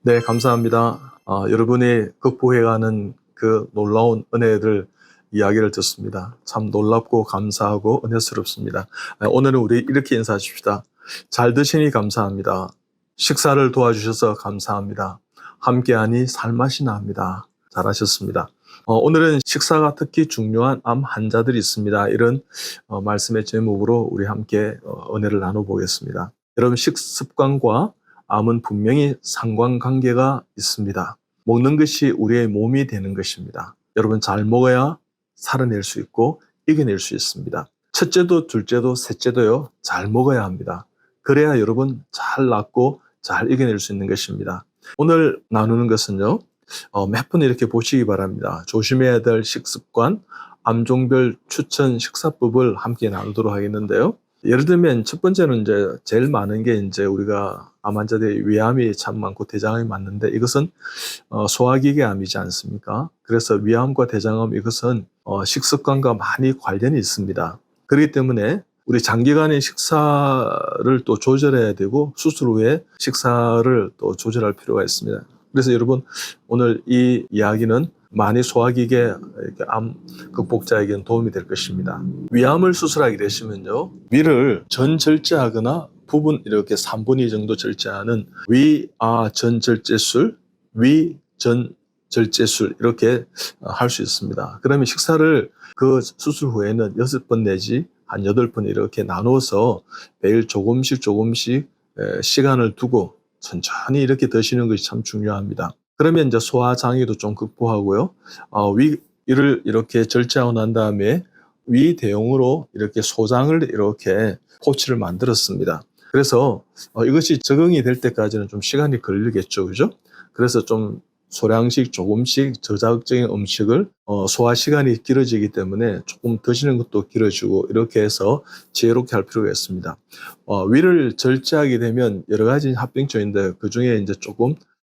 네, 감사합니다. 여러분이 극복해가는 그 놀라운 은혜들 이야기를 듣습니다. 참 놀랍고 감사하고 은혜스럽습니다. 오늘은 우리 이렇게 인사하십시다. 잘 드시니 감사합니다. 식사를 도와주셔서 감사합니다. 함께하니 살맛이 납니다. 잘하셨습니다. 오늘은 식사가 특히 중요한 암 환자들이 있습니다. 이런 말씀의 제목으로 우리 함께 은혜를 나눠보겠습니다. 여러분, 식습관과 암은 분명히 상관관계가 있습니다. 먹는 것이 우리의 몸이 되는 것입니다. 여러분, 잘 먹어야 살아낼 수 있고 이겨낼 수 있습니다. 첫째도 둘째도 셋째도요, 잘 먹어야 합니다. 그래야 여러분 잘 낫고 잘 이겨낼 수 있는 것입니다. 오늘 나누는 것은요, 몇 분 이렇게 보시기 바랍니다. 조심해야 될 식습관, 암종별 추천 식사법을 함께 나누도록 하겠는데요. 예를 들면 첫 번째는 이제 제일 많은 게 이제 우리가 암 환자들이 위암이 참 많고 대장암이 많은데 이것은 소화기계암이지 않습니까? 그래서 위암과 대장암 이것은 식습관과 많이 관련이 있습니다. 그렇기 때문에 우리 장기간의 식사를 또 조절해야 되고 수술 후에 식사를 또 조절할 필요가 있습니다. 그래서 여러분, 오늘 이 이야기는 많이 소화기계 암 극복자에게는 도움이 될 것입니다. 위암을 수술하게 되시면요, 위를 전 절제하거나 부분 이렇게 3분의 2 정도 절제하는 위아전절제술, 위전절제술 이렇게 할 수 있습니다. 그러면 식사를 그 수술 후에는 6번 내지 한 8번 이렇게 나눠서 매일 조금씩 시간을 두고 천천히 이렇게 드시는 것이 참 중요합니다. 그러면 이제 소화장애도 좀 극복하고요. 위를 이렇게 절제하고 난 다음에 위 대용으로 이렇게 소장을 이렇게 포치를 만들었습니다. 그래서 이것이 적응이 될 때까지는 좀 시간이 걸리겠죠, 그죠? 그래서 좀 소량씩 조금씩 저자극적인 음식을 소화 시간이 길어지기 때문에 조금 드시는 것도 길어지고 이렇게 해서 지혜롭게 할 필요가 있습니다. 위를 절제하게 되면 여러 가지 합병증인데 그 중에 이제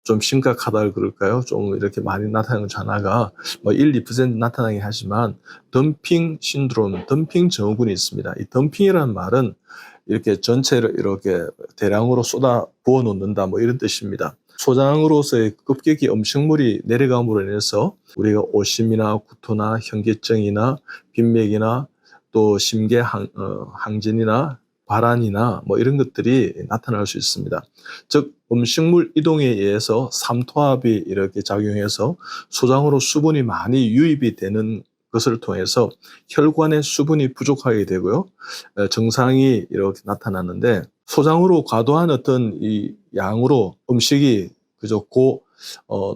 좀 심각하다 그럴까요? 좀 이렇게 많이 나타나는 하나가 1, 2% 나타나긴 하지만 덤핑 신드롬, 덤핑 증후군이 있습니다. 이 덤핑이라는 말은 이렇게 전체를 이렇게 대량으로 쏟아 부어 놓는다 이런 뜻입니다. 소장으로서의 급격히 음식물이 내려감으로 인해서 우리가 오심이나 구토나 현기증이나 빈맥이나 또 심계 항진이나 발한이나 이런 것들이 나타날 수 있습니다. 즉 음식물 이동에 의해서 삼투압이 이렇게 작용해서 소장으로 수분이 많이 유입이 되는 것을 통해서 혈관의 수분이 부족하게 되고요. 증상이 이렇게 나타나는데 소장으로 과도한 어떤 이 양으로 음식이 그저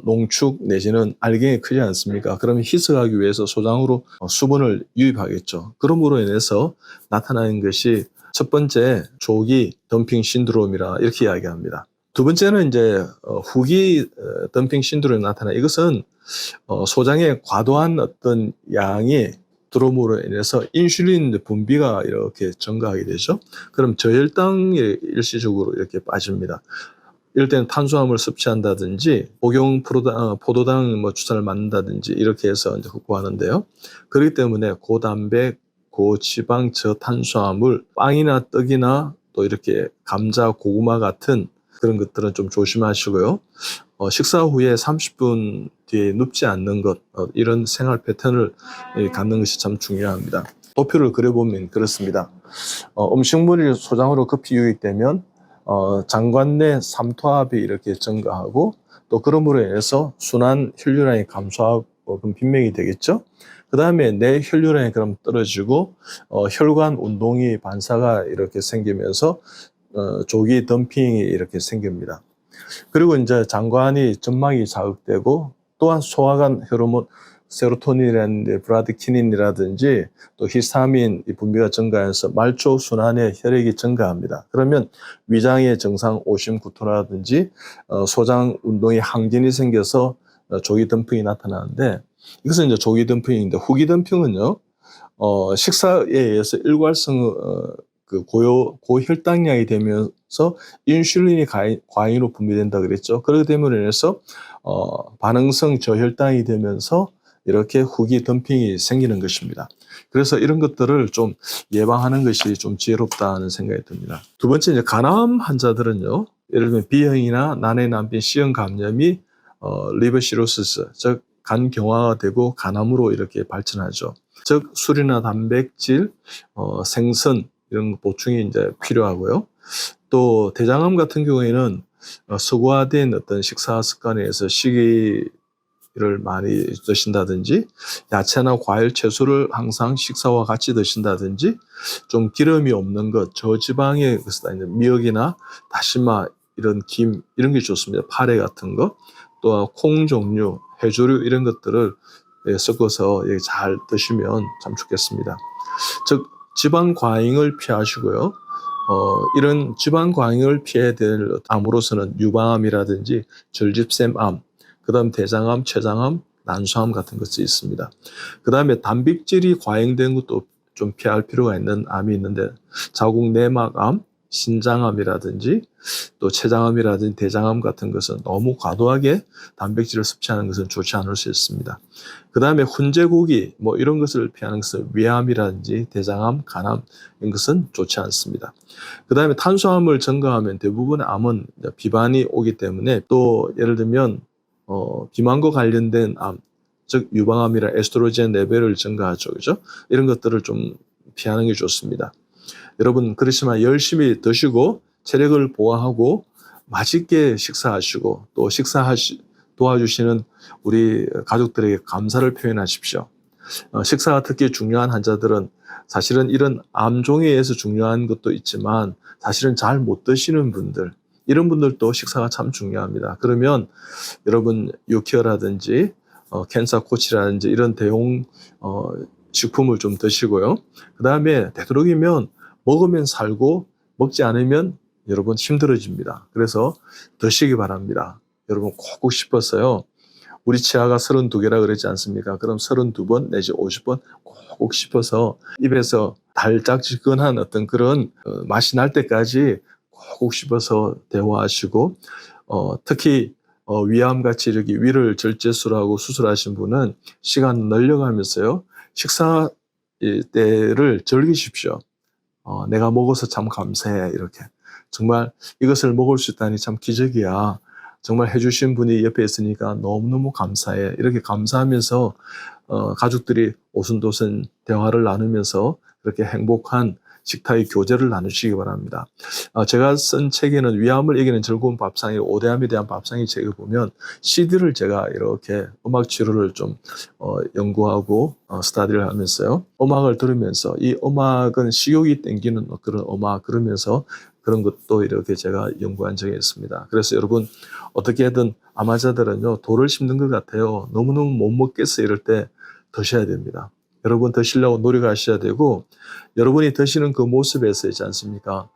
농축 내지는 알갱이 크지 않습니까? 그러면 희석하기 위해서 소장으로 수분을 유입하겠죠. 그러므로 인해서 나타나는 것이 첫 번째 조기 덤핑 신드롬이라 이렇게 이야기합니다. 두 번째는 이제 후기 덤핑 신드롬이 나타나 이것은 소장에 과도한 어떤 양이 들어옴으로 인해서 인슐린 분비가 이렇게 증가하게 되죠. 그럼 저혈당이 일시적으로 이렇게 빠집니다. 이럴 때는 탄수화물 섭취한다든지 복용 포도당 주사를 맞는다든지 이렇게 해서 이제 극복하는데요. 그렇기 때문에 고단백, 고지방, 저탄수화물, 빵이나 떡이나 또 이렇게 감자, 고구마 같은 그런 것들은 좀 조심하시고요. 식사 후에 30분 뒤에 눕지 않는 것, 이런 생활 패턴을 갖는 것이 참 중요합니다. 도표를 그려보면 그렇습니다. 음식물이 소장으로 급히 유입되면 장관 내 삼투압이 이렇게 증가하고 또 그러므로 인해서 순환 혈류량이 감소하고 그럼 빈맥이 되겠죠. 그 다음에 내 혈류량이 그럼 떨어지고 혈관 운동이 반사가 이렇게 생기면서 조기 덤핑이 이렇게 생깁니다. 그리고 이제 장관이 점막이 자극되고 또한 소화관 호르몬 세로토닌이라든지 브라디키닌이라든지 또 히스타민 분비가 증가해서 말초 순환에 혈액이 증가합니다. 그러면 위장의 증상 오심 구토라든지 소장 운동의 항진이 생겨서 조기 덤핑이 나타나는데 이것은 이제 조기 덤핑인데 후기 덤핑은요 식사에 의해서 일괄성 고혈당량이 되면서 인슐린이 과잉으로 분비된다 그랬죠. 그렇게 됨으로 인해서 반응성 저혈당이 되면서 이렇게 후기 덤핑이 생기는 것입니다. 그래서 이런 것들을 좀 예방하는 것이 좀 지혜롭다는 생각이 듭니다. 두 번째, 이제 간암 환자들은요, 예를 들면 B형이나 난해 난빈 C형 감염이 리버 시로시스, 즉 간경화가 되고 간암으로 이렇게 발전하죠. 즉 술이나 단백질, 생선 이런 보충이 이제 필요하고요. 또 대장암 같은 경우에는 서구화된 어떤 식사 습관에 의해서 식이를 많이 드신다든지 야채나 과일, 채소를 항상 식사와 같이 드신다든지 좀 기름이 없는 것, 저지방의 것이다. 미역이나 다시마 이런 김 이런 게 좋습니다. 파래 같은 거, 또 콩 종류, 해조류 이런 것들을 섞어서 잘 드시면 참 좋겠습니다. 즉 지방 과잉을 피하시고요. 이런 지방 과잉을 피해야 될 암으로서는 유방암이라든지 절집샘암, 그 다음 대장암, 췌장암, 난소암 같은 것이 있습니다. 그 다음에 단백질이 과잉된 것도 좀 피할 필요가 있는 암이 있는데 자궁 내막암, 신장암이라든지 또 췌장암이라든지 대장암 같은 것은 너무 과도하게 단백질을 섭취하는 것은 좋지 않을 수 있습니다. 그 다음에 훈제고기 이런 것을 피하는 것은 위암이라든지 대장암, 간암 이런 것은 좋지 않습니다. 그 다음에 탄수화물 증가하면 대부분의 암은 비만이 오기 때문에 또 예를 들면 비만과 관련된 암, 즉 유방암이나 에스트로겐 레벨을 증가하죠. 그죠? 이런 것들을 좀 피하는 게 좋습니다. 여러분 그렇지만 열심히 드시고 체력을 보완하고 맛있게 식사하시고 또 도와주시는 우리 가족들에게 감사를 표현하십시오. 식사가 특히 중요한 환자들은 사실은 이런 암종에 의해서 중요한 것도 있지만 사실은 잘 못 드시는 분들, 이런 분들도 식사가 참 중요합니다. 그러면 여러분 유키어라든지 캔사 코치라든지 이런 대용 식품을 좀 드시고요. 그 다음에 되도록이면 먹으면 살고 먹지 않으면 여러분 힘들어집니다. 그래서 드시기 바랍니다. 여러분 꼭 씹었어요. 우리 치아가 32개라 그러지 않습니까? 그럼 32번 내지 50번 꼭 씹어서 입에서 달짝지근한 어떤 그런 맛이 날 때까지 꼭 씹어서 대화하시고 특히 위암같이 이렇게 위를 절제술하고 수술하신 분은 시간 늘려가면서요. 식사 때를 즐기십시오. 내가 먹어서 참 감사해 이렇게. 정말 이것을 먹을 수 있다니 참 기적이야. 정말 해주신 분이 옆에 있으니까 너무너무 감사해. 이렇게 감사하면서 가족들이 오순도순 대화를 나누면서 그렇게 행복한 식탁의 교제를 나누시기 바랍니다. 제가 쓴 책에는 위암을 이기는 즐거운 밥상이 5대암에 대한 밥상의 책을 보면 CD를 제가 이렇게 음악 치료를 좀 연구하고 스타디를 하면서요. 음악을 들으면서 이 음악은 식욕이 땡기는 그런 음악 그러면서 그런 것도 이렇게 제가 연구한 적이 있습니다. 그래서 여러분 어떻게든 암 환자들은요 돌을 씹는 것 같아요. 너무너무 못 먹겠어 이럴 때 드셔야 됩니다. 여러분 드시려고 노력하셔야 되고 여러분이 드시는 그 모습에서 있지 않습니까?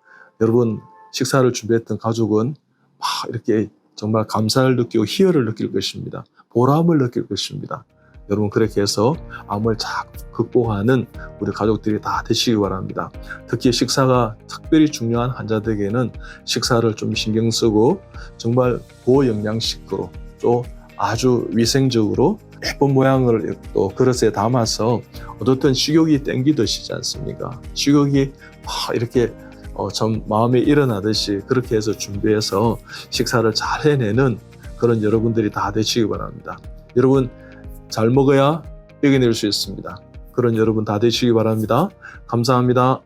여러분 식사를 준비했던 가족은 막 이렇게 정말 감사를 느끼고 희열을 느낄 것입니다. 보람을 느낄 것입니다. 여러분 그렇게 해서 암을 잘 극복하는 우리 가족들이 다 되시기 바랍니다. 특히 식사가 특별히 중요한 환자들에게는 식사를 좀 신경 쓰고 정말 고영양식으로 또 아주 위생적으로 예쁜 모양을 또 그릇에 담아서 어떻든 식욕이 땡기듯이지 않습니까? 식욕이 이렇게 좀 마음에 일어나듯이 그렇게 해서 준비해서 식사를 잘 해내는 그런 여러분들이 다 되시기 바랍니다. 여러분 잘 먹어야 이겨낼 수 있습니다. 그런 여러분 다 되시기 바랍니다. 감사합니다.